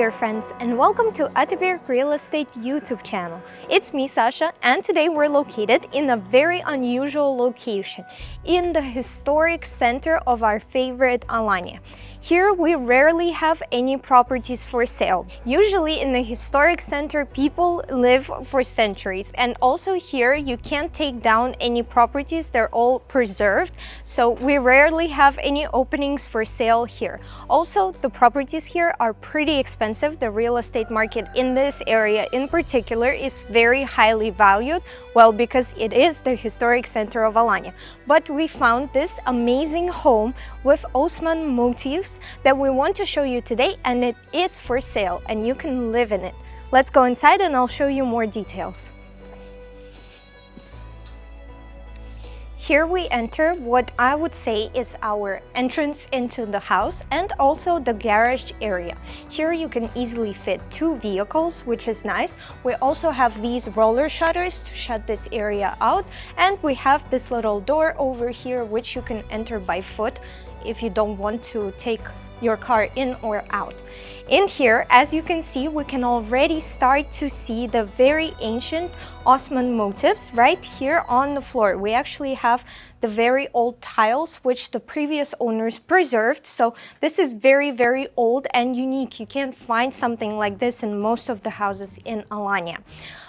there friends, and welcome to Atibir Real Estate YouTube channel. It's me Sasha, and today we're located in a very unusual location in the historic center of our favorite Alanya. Here we rarely have any properties for sale. Usually in the historic center people live for centuries, and also here you can't take down any properties, they're all preserved, so we rarely have any openings for sale here. Also, the properties here are pretty expensive. The real estate market in this area in particular is very highly valued, well, because it is the historic center of Alanya. But we found this amazing home with Osman motifs that we want to show you today, and it is for sale and you can live in it. Let's go inside and I'll show you more details. Here we enter what I would say is our entrance into the house and also the garage area. Here you can easily fit 2 vehicles, which is nice. We also have these roller shutters to shut this area out, and we have this little door over here which you can enter by foot if you don't want to take your car in or out. In here, as you can see, we can already start to see the very ancient Osman motifs right here on the floor. We actually have the very old tiles which the previous owners preserved, so this is very old and unique. You can't find something like this in most of the houses in Alanya.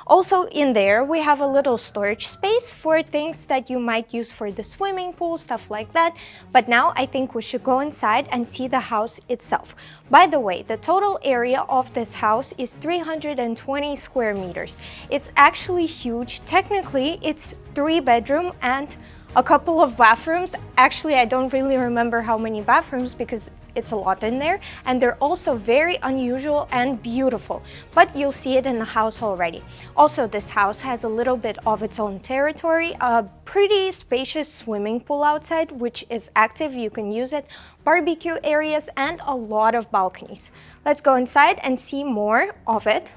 Also in there we have a little storage space for things that you might use for the swimming pool, stuff like that. But now I think we should go inside and see the house itself. By the way, the total area of this house is 320 square meters. It's actually huge. Technically it's 3-bedroom and a couple of bathrooms. Actually, I don't really remember how many bathrooms because it's a lot in there, and they're also very unusual and beautiful, but you'll see it in the house already. Also, this house has a little bit of its own territory, a pretty spacious swimming pool outside which is active, you can use it, barbecue areas, and a lot of balconies. Let's go inside and see more of it.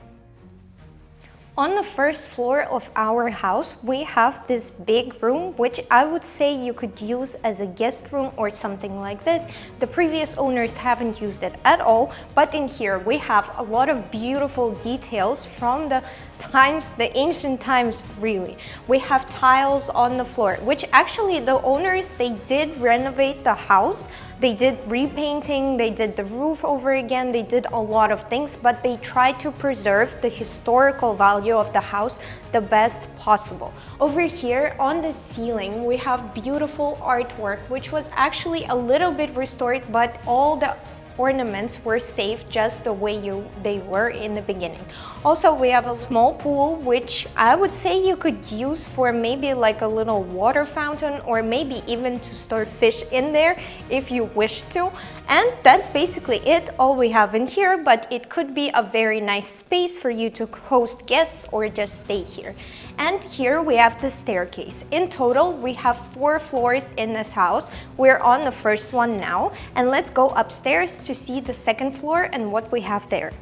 On the first floor of our house, we have this big room, which I would say you could use as a guest room or something like this. The previous owners haven't used it at all, but in here we have a lot of beautiful details from the ancient times really. We have tiles on the floor, which actually the owners, they did renovate the house. They did repainting, they did the roof over again, they did a lot of things, but they tried to preserve the historical value of the house the best possible. Over here on the ceiling, we have beautiful artwork, which was actually a little bit restored, but all the ornaments were safe just the way they were in the beginning. Also, we have a small pool, which I would say you could use for maybe like a little water fountain, or maybe even to store fish in there if you wish to. And that's basically it, all we have in here, but it could be a very nice space for you to host guests or just stay here. And here we have the staircase. In total, we have 4 floors in this house. We're on the first one now, and let's go upstairs to see the second floor and what we have there.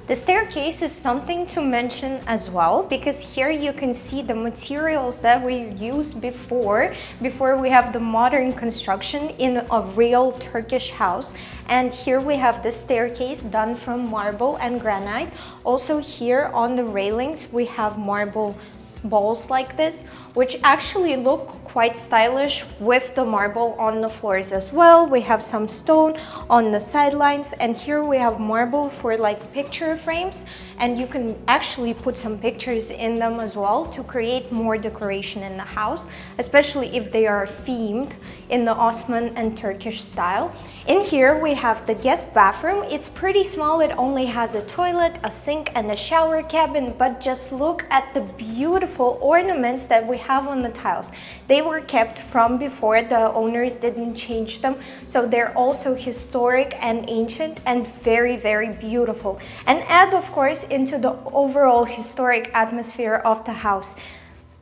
The staircase is something to mention as well, because here you can see the materials that we used before we have the modern construction in a real Turkish house. And here we have the staircase done from marble and granite. Also here on the railings we have marble balls like this, which actually look quite stylish with the marble on the floors as well. We have some stone on the sidelines, and here we have marble for like picture frames, and you can actually put some pictures in them as well to create more decoration in the house, especially if they are themed in the Ottoman and Turkish style. In here we have the guest bathroom. It's pretty small, it only has a toilet, a sink, and a shower cabin, but just look at the beautiful ornaments that we have on the tiles. They were kept from before, the owners didn't change them, so they're also historic and ancient and very beautiful, and add of course into the overall historic atmosphere of the house,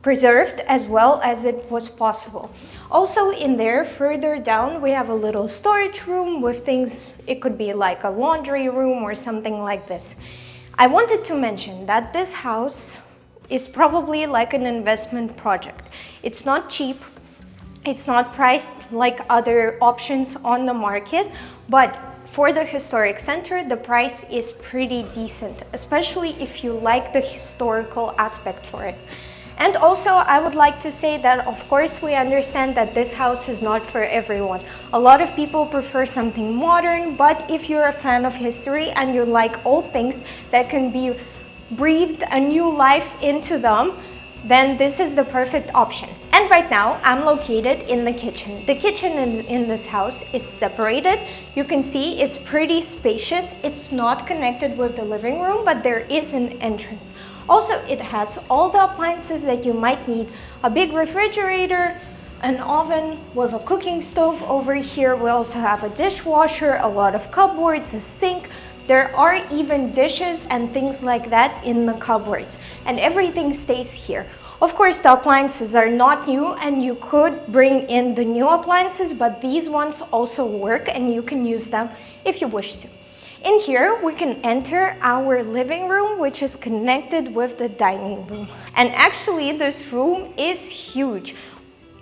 preserved as well as it was possible. Also in there further down we have a little storage room with things. It could be like a laundry room or something like this. I wanted to mention that this house is probably like an investment project. It's not cheap, it's not priced like other options on the market, but For the historic center, the price is pretty decent, especially if you like the historical aspect for it. And also, I would like to say that, of course, we understand that this house is not for everyone. A lot of people prefer something modern, but if you're a fan of history and you like old things that can be breathed a new life into them, then this is the perfect option. And right now, I'm located in the kitchen. The kitchen in this house is separated. You can see it's pretty spacious. It's not connected with the living room, but there is an entrance. Also, it has all the appliances that you might need. A big refrigerator, an oven with a cooking stove over here. We also have a dishwasher, a lot of cupboards, a sink. There are even dishes and things like that in the cupboards, and everything stays here. Of course, the appliances are not new and you could bring in the new appliances, but these ones also work and you can use them if you wish to. In here, we can enter our living room, which is connected with the dining room. And actually, this room is huge.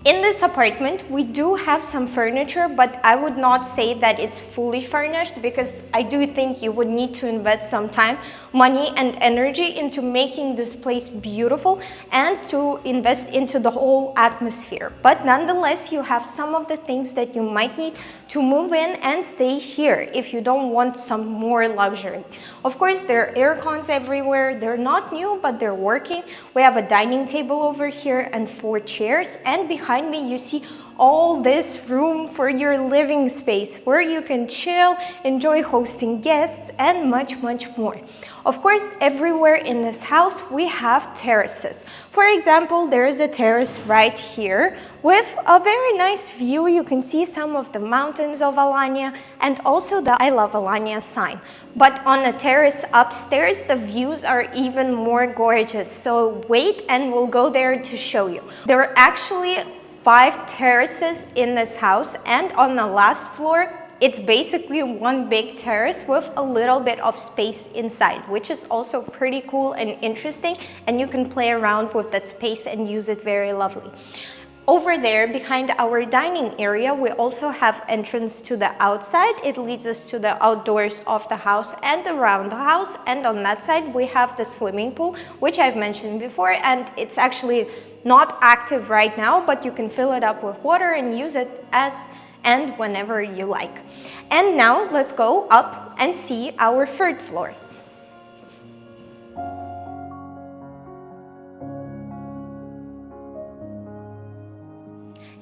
In this apartment, we do have some furniture, but I would not say that it's fully furnished because I do think you would need to invest some time, money, and energy into making this place beautiful and to invest into the whole atmosphere. But nonetheless, you have some of the things that you might need to move in and stay here if you don't want some more luxury. Of course, there are air cons everywhere. They're not new, but they're working. We have a dining table over here and 4 chairs, and behind me you see all this room for your living space where you can chill, enjoy hosting guests, and much more. Of course, everywhere in this house we have terraces. For example, there is a terrace right here with a very nice view. You can see some of the mountains of Alanya and also the I Love Alanya sign. But on a terrace upstairs, the views are even more gorgeous. So wait and we'll go there to show you. There are actually 5 terraces in this house, and on the last floor, it's basically one big terrace with a little bit of space inside, which is also pretty cool and interesting, and you can play around with that space and use it very lovely. Over there, behind our dining area, we also have entrance to the outside. It leads us to the outdoors of the house and around the house, and on that side, we have the swimming pool, which I've mentioned before, and it's actually not active right now, but you can fill it up with water and use it as and whenever you like. And now let's go up and see our 3rd floor.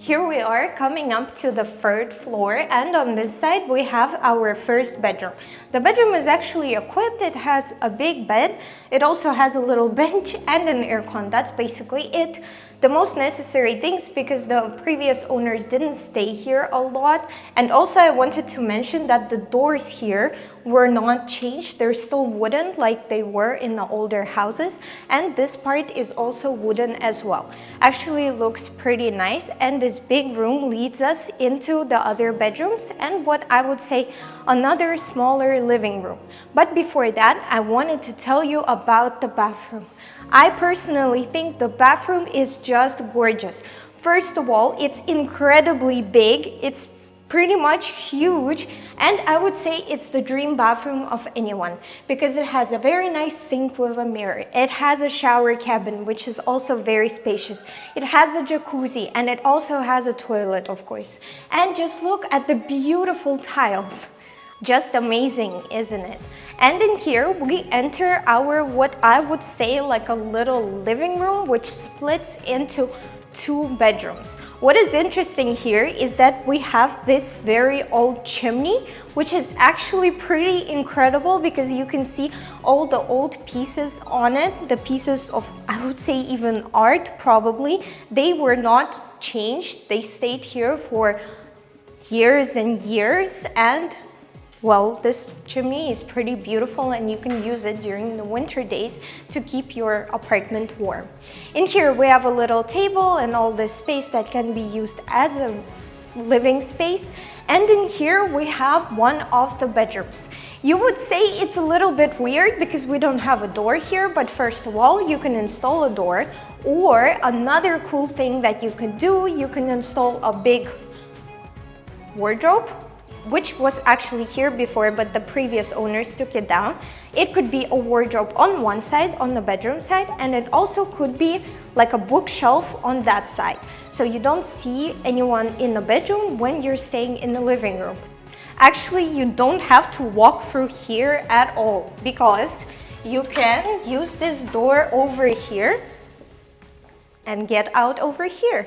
Here we are coming up to the 3rd floor, and on this side we have our 1st bedroom. The bedroom is actually equipped. It has a big bed. It also has a little bench and an aircon. That's basically it. The most necessary things, because the previous owners didn't stay here a lot. And also I wanted to mention that the doors here were not changed. They're still wooden like they were in the older houses. And this part is also wooden as well. Actually looks pretty nice, and this big room leads us into the other bedrooms and what I would say another smaller living room. But before that, I wanted to tell you about the bathroom. I personally think the bathroom is just gorgeous. First of all, it's incredibly big. It's pretty much huge, and I would say it's the dream bathroom of anyone because it has a very nice sink with a mirror. It has a shower cabin, which is also very spacious. It has a jacuzzi, and it also has a toilet, of course. And just look at the beautiful tiles. Just amazing, isn't it? And in here we enter our, what I would say, like a little living room, which splits into 2 bedrooms. What is interesting here is that we have this very old chimney, which is actually pretty incredible because you can see all the old pieces on it, the pieces of, I would say, even art probably. They were not changed. They stayed here for years and years, and well, this chimney is pretty beautiful and you can use it during the winter days to keep your apartment warm. In here we have a little table and all this space that can be used as a living space. And in here we have one of the bedrooms. You would say it's a little bit weird because we don't have a door here, but first of all, you can install a door, or another cool thing that you can do, you can install a big wardrobe. which was actually here before, but the previous owners took it down. It could be a wardrobe on one side, on the bedroom side, and it also could be like a bookshelf on that side. So you don't see anyone in the bedroom when you're staying in the living room. Actually, you don't have to walk through here at all, because you can use this door over here and get out over here.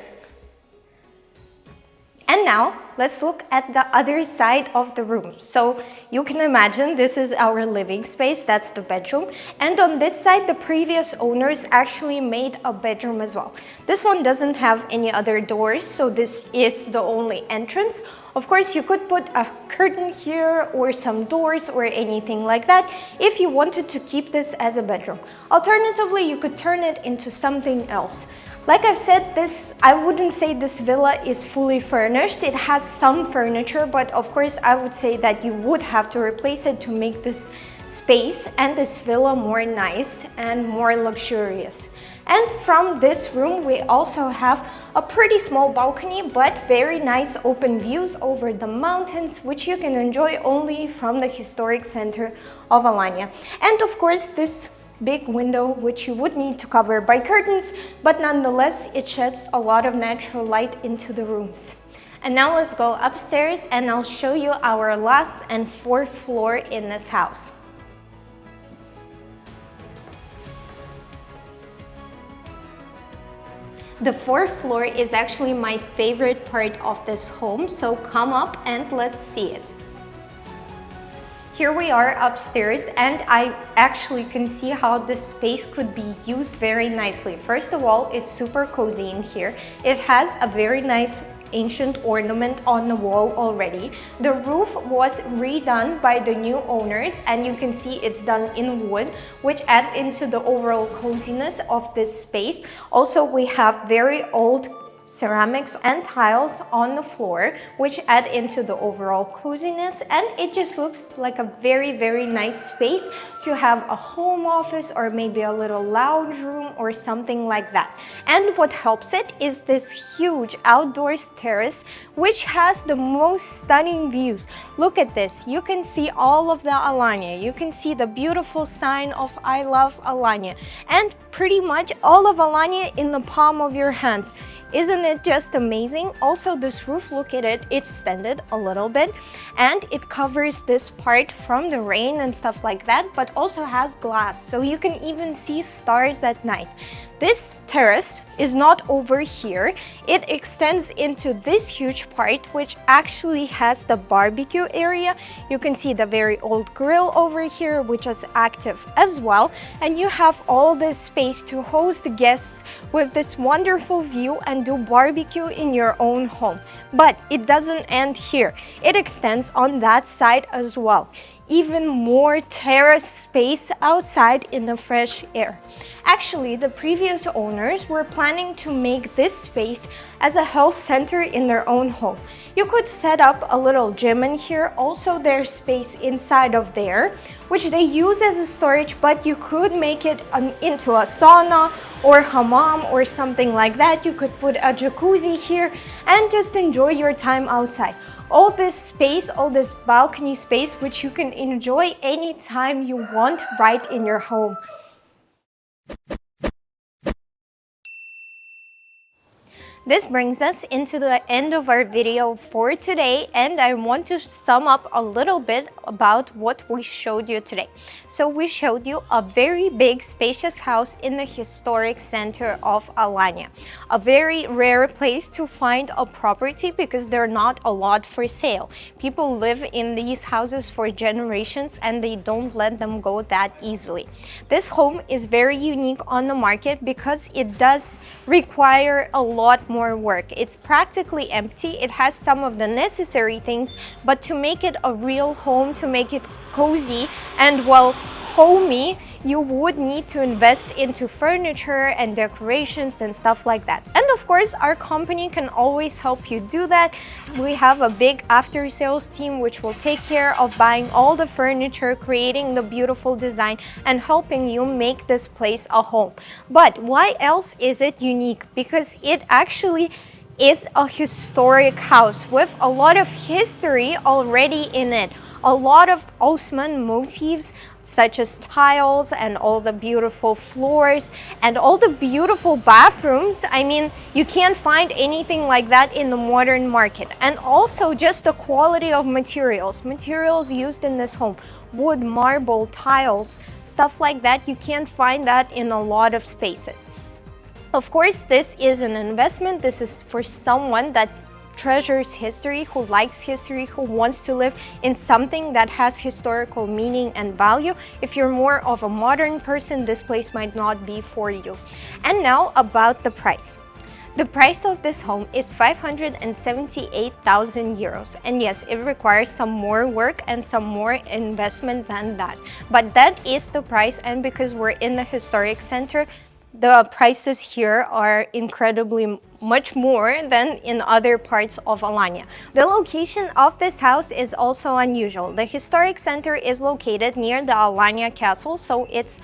And now let's look at the other side of the room. So you can imagine this is our living space, that's the bedroom. And on this side, the previous owners actually made a bedroom as well. This one doesn't have any other doors, so this is the only entrance. Of course, you could put a curtain here or some doors or anything like that if you wanted to keep this as a bedroom. Alternatively, you could turn it into something else. Like I've said, I wouldn't say this villa is fully furnished. It has some furniture, but of course I would say that you would have to replace it to make this space and this villa more nice and more luxurious. And from this room, we also have a pretty small balcony, but very nice open views over the mountains, which you can enjoy only from the historic center of Alanya. And of course, this big window, which you would need to cover by curtains, but nonetheless, it sheds a lot of natural light into the rooms. And now let's go upstairs and I'll show you our last and fourth floor in this house. The fourth floor is actually my favorite part of this home, so come up and let's see it. Here we are upstairs, and I actually can see how this space could be used very nicely. First of all, it's super cozy in here. It has a very nice ancient ornament on the wall already. The roof was redone by the new owners, and you can see it's done in wood, which adds into the overall coziness of this space. Also, we have very old ceramics and tiles on the floor, which add into the overall coziness, and it just looks like a very nice space to have a home office or maybe a little lounge room or something like that. And what helps it is this huge outdoors terrace, which has the most stunning views. Look at this. You can see all of the Alanya. You can see the beautiful sign of I love Alanya, and pretty much all of Alanya in the palm of your hands. Isn't it just amazing? Also, this roof, look at it, it's extended a little bit and it covers this part from the rain and stuff like that, but also has glass, so you can even see stars at night. This terrace is not over here. It extends into this huge part, which actually has the barbecue area. You can see the very old grill over here, which is active as well. And you have all this space to host guests with this wonderful view and do barbecue in your own home. But it doesn't end here. It extends on that side as well. Even more terrace space outside in the fresh air. Actually, the previous owners were planning to make this space as a health center in their own home. You could set up a little gym in here, also there's space inside of there, which they use as a storage, but you could make it into a sauna or hammam or something like that. You could put a jacuzzi here and just enjoy your time outside. All this space, all this balcony space, which you can enjoy anytime you want right in your home. This brings us into the end of our video for today, and I want to sum up a little bit about what we showed you today. So we showed you a very big spacious house in the historic center of Alanya. A very rare place to find a property because they're not a lot for sale. People live in these houses for generations and they don't let them go that easily. This home is very unique on the market because it does require a lot more work. It's practically empty. It has some of the necessary things, but to make it a real home, to make it cozy and well homey, you would need to invest into furniture and decorations and stuff like that. And of course, our company can always help you do that. We have a big after sales team which will take care of buying all the furniture, creating the beautiful design and helping you make this place a home. But why else is it unique? Because it actually is a historic house with a lot of history already in it. A lot of Osman motifs, such as tiles and all the beautiful floors and all the beautiful bathrooms. I mean, you can't find anything like that in the modern market. And also just the quality of materials used in this home. Wood, marble, tiles, stuff like that. You can't find that in a lot of spaces. Of course, this is an investment. This is for someone that treasures history, who likes history, who wants to live in something that has historical meaning and value. If you're more of a modern person, this place might not be for you. And now about the price. The price of this home is 578,000 euros. And yes, it requires some more work and some more investment than that. But that is the price, and because we're in the historic center, the prices here are incredibly much more than in other parts of Alanya. The location of this house is also unusual. The historic center is located near the Alanya castle, so it's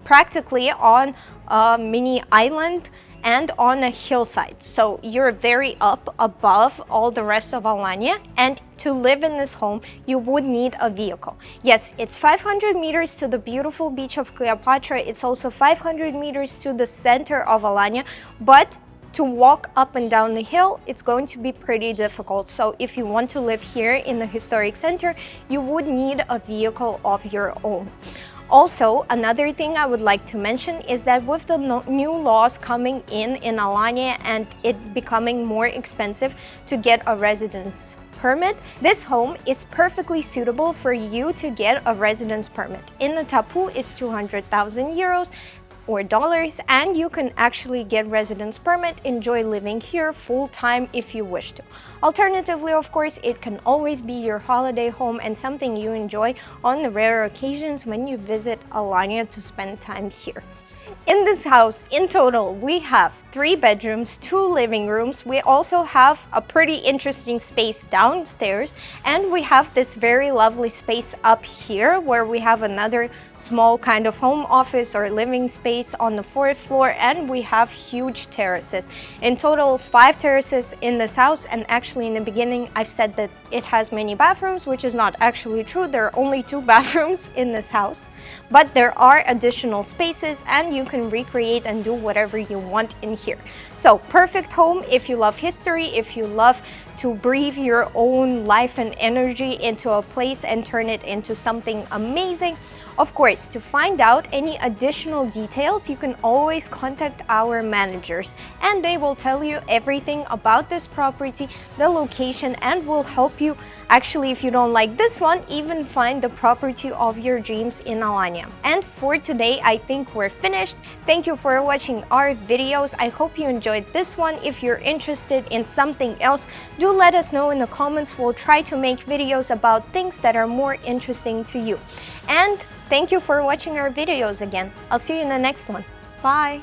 practically on a mini island and on a hillside. So you're very up above all the rest of Alanya, and to live in this home, you would need a vehicle. Yes, it's 500 meters to the beautiful beach of Cleopatra. It's also 500 meters to the center of Alanya, but to walk up and down the hill, it's going to be pretty difficult. So if you want to live here in the historic center, you would need a vehicle of your own. Also, another thing I would like to mention is that with the new laws coming in Alanya and it becoming more expensive to get a residence permit, this home is perfectly suitable for you to get a residence permit. In the Tapu, it's 200,000 euros or dollars, and you can actually get residence permit, enjoy living here full-time if you wish to. Alternatively, of course, it can always be your holiday home and something you enjoy on the rare occasions when you visit Alanya to spend time here. In this house, in total, we have 3 bedrooms, 2 living rooms. We also have a pretty interesting space downstairs, and we have this very lovely space up here where we have another small kind of home office or living space on the 4th floor, and we have huge terraces. In total, 5 terraces in this house, and actually in the beginning I've said that it has many bathrooms, which is not actually true. There are only 2 bathrooms in this house, but there are additional spaces and you can recreate and do whatever you want in here. So perfect home if you love history, if you love to breathe your own life and energy into a place and turn it into something amazing. Of course, to find out any additional details, you can always contact our managers and they will tell you everything about this property, the location, and will help you actually, if you don't like this one, even find the property of your dreams in Alanya. And for today, I think we're finished. Thank you for watching our videos. I hope you enjoyed this one. If you're interested in something else, do let us know in the comments. We'll try to make videos about things that are more interesting to you. And thank you for watching our videos again. I'll see you in the next one. Bye!